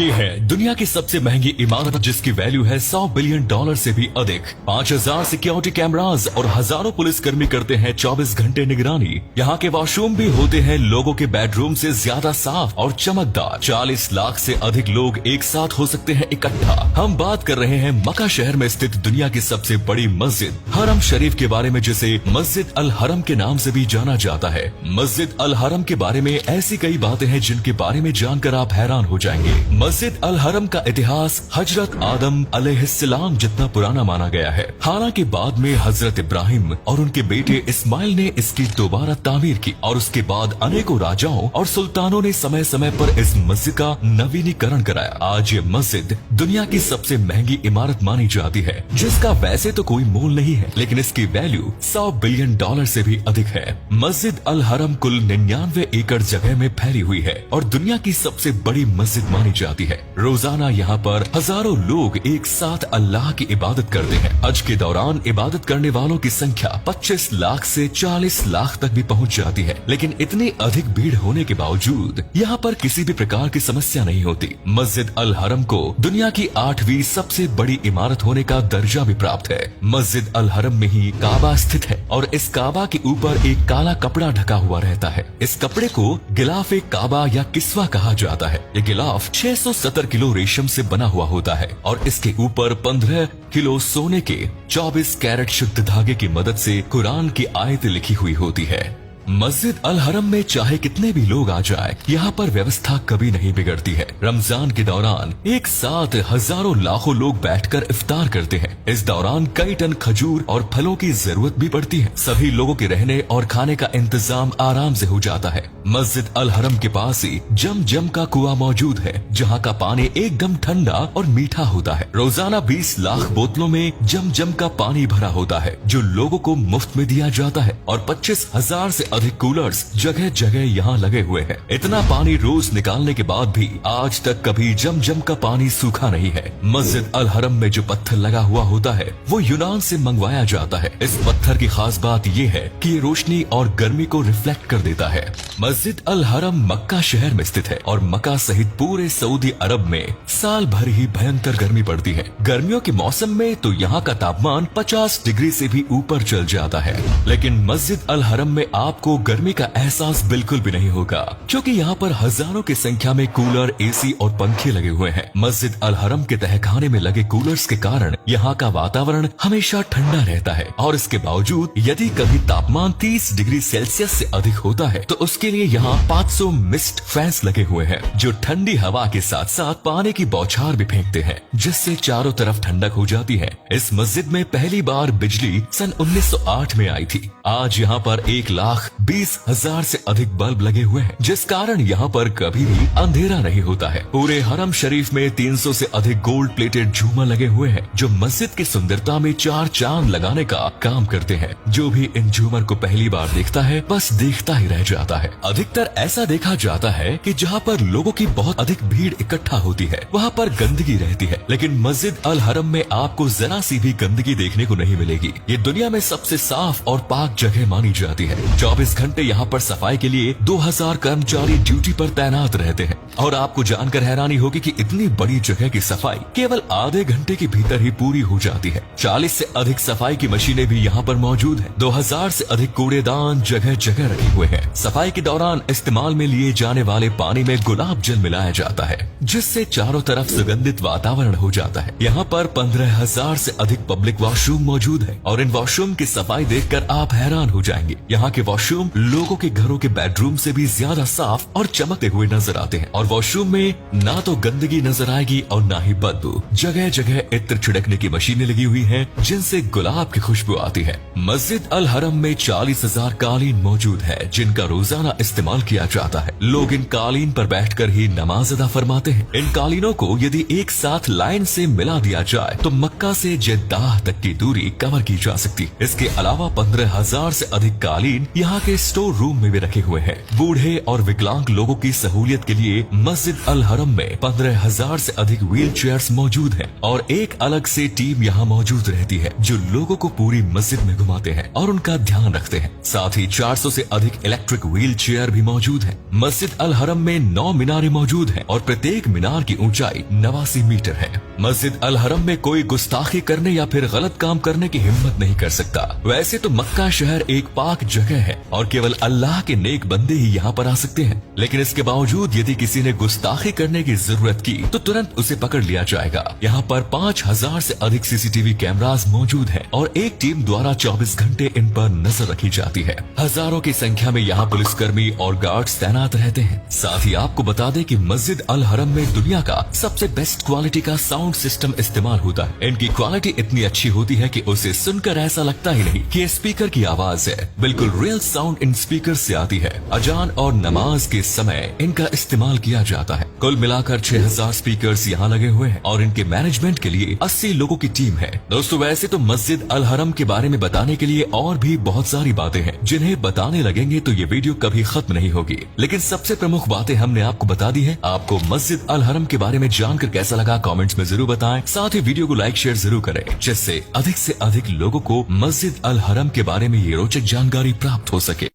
ये है दुनिया की सबसे महंगी इमारत जिसकी वैल्यू है $100 बिलियन से भी अधिक। 5000 सिक्योरिटी कैमरास और हजारों पुलिसकर्मी करते हैं 24 घंटे निगरानी। यहाँ के वॉशरूम भी होते हैं लोगों के बेडरूम से ज्यादा साफ और चमकदार। 40 लाख से अधिक लोग एक साथ हो सकते हैं इकट्ठा। हम बात कर रहे हैं मक्का शहर में स्थित दुनिया की सबसे बड़ी मस्जिद हरम शरीफ के बारे में, जिसे मस्जिद अल हरम के नाम से भी जाना जाता है। मस्जिद अल हरम के बारे में ऐसी कई बातें हैं जिनके बारे में जानकर आप हैरान हो जाएंगे। मस्जिद अल हरम का इतिहास हजरत आदम अलैहिस्सलाम जितना पुराना माना गया है। हालांकि बाद में हजरत इब्राहिम और उनके बेटे इस्माइल ने इसकी दोबारा तामीर की और उसके बाद अनेकों राजाओं और सुल्तानों ने समय समय पर इस मस्जिद का नवीनीकरण कराया। आज ये मस्जिद दुनिया की सबसे महंगी इमारत मानी जाती है, जिसका वैसे तो कोई मोल नहीं है, लेकिन इसकी वैल्यू $100 बिलियन से भी अधिक है। मस्जिद अल हरम कुल 99 एकड़ जगह में फैली हुई है और दुनिया की सबसे बड़ी मस्जिद मानी जाती है। रोजाना यहाँ पर हजारों लोग एक साथ अल्लाह की इबादत करते हैं। हज के दौरान इबादत करने वालों की संख्या 25 लाख से 40 लाख तक भी पहुँच जाती है, लेकिन इतनी अधिक भीड़ होने के बावजूद यहाँ पर किसी भी प्रकार की समस्या नहीं होती। मस्जिद अल हरम को दुनिया की 8वीं सबसे बड़ी इमारत होने का दर्जा भी प्राप्त है। मस्जिद अल हरम में ही काबा स्थित है और इस काबा के ऊपर एक काला कपड़ा ढका हुआ रहता है। इस कपड़े को गिलाफ काबा या किस्वा कहा जाता है। ये गिलाफ 670 किलो रेशम से बना हुआ होता है और इसके ऊपर 15 किलो सोने के 24 कैरेट शुद्ध धागे की मदद से कुरान की आयत लिखी हुई होती है। मस्जिद अल हरम में चाहे कितने भी लोग आ जाए, यहाँ पर व्यवस्था कभी नहीं बिगड़ती है। रमजान के दौरान एक साथ हजारों लाखों लोग बैठकर इफ्तार करते हैं। इस दौरान कई टन खजूर और फलों की जरूरत भी पड़ती है। सभी लोगों के रहने और खाने का इंतजाम आराम से हो जाता है। मस्जिद अल हरम के पास ही जम का कुआं मौजूद है, जहाँ का पानी एकदम ठंडा और मीठा होता है। रोजाना 20 लाख बोतलों में जम का पानी भरा होता है, जो लोगों को मुफ्त में दिया जाता है और 25,000 से अधिक कूलर्स जगह जगह यहाँ लगे हुए हैं। इतना पानी रोज निकालने के बाद भी आज तक कभी जम का पानी सूखा नहीं है। मस्जिद अल हरम में जो पत्थर लगा हुआ होता है वो यूनान से मंगवाया जाता है। इस पत्थर की खास बात ये है कि ये रोशनी और गर्मी को रिफ्लेक्ट कर देता है। मस्जिद अल हरम मक्का शहर में स्थित है और मक्का सहित पूरे सऊदी अरब में साल भर ही भयंकर गर्मी पड़ती है। गर्मियों के मौसम में तो यहाँ का तापमान 50 डिग्री से भी ऊपर चल जाता है, लेकिन मस्जिद अल हरम में आपको गर्मी का एहसास बिल्कुल भी नहीं होगा, क्योंकि यहाँ पर हजारों की संख्या में कूलर, एसी और पंखे लगे हुए हैं। मस्जिद अल हरम के तहखाने में लगे कूलर्स के कारण यहाँ का वातावरण हमेशा ठंडा रहता है और इसके बावजूद यदि कभी तापमान 30 डिग्री सेल्सियस से अधिक होता है तो उसके लिए यहाँ 500 मिस्ट फैंस लगे हुए हैं, जो ठंडी हवा के साथ साथ पानी की बौछार भी फेंकते हैं, जिससे चारों तरफ ठंडक हो जाती है। इस मस्जिद में पहली बार बिजली सन 1908 में आई थी। आज यहाँ पर 1,20,000 से अधिक बल्ब लगे हुए हैं, जिस कारण यहाँ पर कभी भी अंधेरा नहीं होता है। पूरे हरम शरीफ में 300 से अधिक गोल्ड प्लेटेड झूमर लगे हुए हैं, जो मस्जिद की सुंदरता में 4 चांद लगाने का काम करते हैं। जो भी इन झूमर को पहली बार देखता है बस देखता ही रह जाता है। अधिकतर ऐसा देखा जाता है कि जहाँ पर लोगों की बहुत अधिक भीड़ इकट्ठा होती है वहाँ पर गंदगी रहती है, लेकिन मस्जिद अल हरम में आपको जरा सी भी गंदगी देखने को नहीं मिलेगी। ये दुनिया में सबसे साफ और पाक जगह मानी जाती है। 24 घंटे यहाँ पर सफाई के लिए 2000 कर्मचारी ड्यूटी पर तैनात रहते हैं और आपको जानकर हैरानी होगी कि इतनी बड़ी जगह की सफाई केवल आधे घंटे के भीतर ही पूरी हो जाती है। 40 से अधिक सफाई की मशीनें भी यहाँ पर मौजूद हैं। 2000 से अधिक कूड़ेदान जगह जगह रखे हुए हैं। सफाई के दौरान इस्तेमाल में लिए जाने वाले पानी में गुलाब जल मिलाया जाता है, जिससे चारों तरफ सुगंधित वातावरण हो जाता है। यहाँ पर 15,000 से अधिक पब्लिक वॉशरूम मौजूद है और इन वॉशरूम की सफाई देखकर आप हैरान हो जाएंगे। यहाँ के वॉशरूम लोगों के घरों के बेडरूम से भी ज्यादा साफ और चमकते हुए नजर आते हैं और वॉशरूम में ना तो गंदगी नजर आएगी और ना ही बदबू। जगह जगह इत्र छिड़कने की मशीनें लगी हुई हैं, जिनसे गुलाब की खुशबू आती है। मस्जिद अल हरम में 40,000 कालीन मौजूद है, जिनका रोजाना इस्तेमाल किया जाता है। लोग इन कालीन पर बैठकर ही नमाज अदा फरमाते हैं। इन कालीनों को यदि एक साथ लाइन से मिला दिया जाए तो मक्का से जेद्दाह तक की दूरी कवर की जा सकती। इसके अलावा 15,000 से अधिक कालीन यहाँ के स्टोर रूम में भी रखे हुए हैं। बूढ़े और विकलांग लोगों की सहूलियत के लिए मस्जिद अल हरम में 15,000 से अधिक व्हील चेयर्स मौजूद हैं और एक अलग से टीम यहाँ मौजूद रहती है जो लोगों को पूरी मस्जिद में घुमाते हैं और उनका ध्यान रखते हैं। साथ ही 400 से अधिक इलेक्ट्रिक व्हील चेयर भी मौजूद है। मस्जिद अल हरम में 9 मीनारें मौजूद हैं और प्रत्येक मीनार की ऊंचाई 89 मीटर है। मस्जिद अल हरम में कोई गुस्ताखी करने या फिर गलत काम करने की हिम्मत नहीं कर सकता। वैसे तो मक्का शहर एक पाक जगह है और केवल अल्लाह के नेक बंदे ही यहाँ पर आ सकते हैं, लेकिन इसके बावजूद यदि किसी ने गुस्ताखी करने की जरूरत की तो तुरंत उसे पकड़ लिया जाएगा। यहाँ पर 5,000 से अधिक सीसीटीवी कैमरास मौजूद हैं और एक टीम द्वारा 24 घंटे इन पर नजर रखी जाती है। हजारों की संख्या में यहाँ पुलिसकर्मी और गार्ड्स तैनात रहते हैं। साथ ही आपको बता दें कि मस्जिद अल हरम में दुनिया का सबसे बेस्ट क्वालिटी का साउंड सिस्टम इस्तेमाल होता है। इनकी क्वालिटी इतनी अच्छी होती है कि उसे सुनकर ऐसा लगता ही नहीं कि ये स्पीकर की आवाज है, बिल्कुल रियल साउंड इन स्पीकर से आती है। अजान और नमाज के समय इनका इस्तेमाल किया जाता है। कुल मिलाकर 6,000 स्पीकर्स यहाँ लगे हुए हैं और इनके मैनेजमेंट के लिए 80 लोगों की टीम है। दोस्तों वैसे तो मस्जिद अल हरम के बारे में बताने के लिए और भी बहुत सारी बातें हैं जिन्हें बताने लगेंगे तो ये वीडियो कभी खत्म नहीं होगी, लेकिन सबसे प्रमुख बातें हमने आपको बता दी है। आपको मस्जिद अल हरम के बारे में जानकर कैसा लगा कमेंट्स में जरूर बताएं। साथ ही वीडियो को लाइक शेयर जरूर करें जिससे अधिक से अधिक लोगों को मस्जिद अल हरम के बारे में ये रोचक जानकारी प्राप्त हो सके।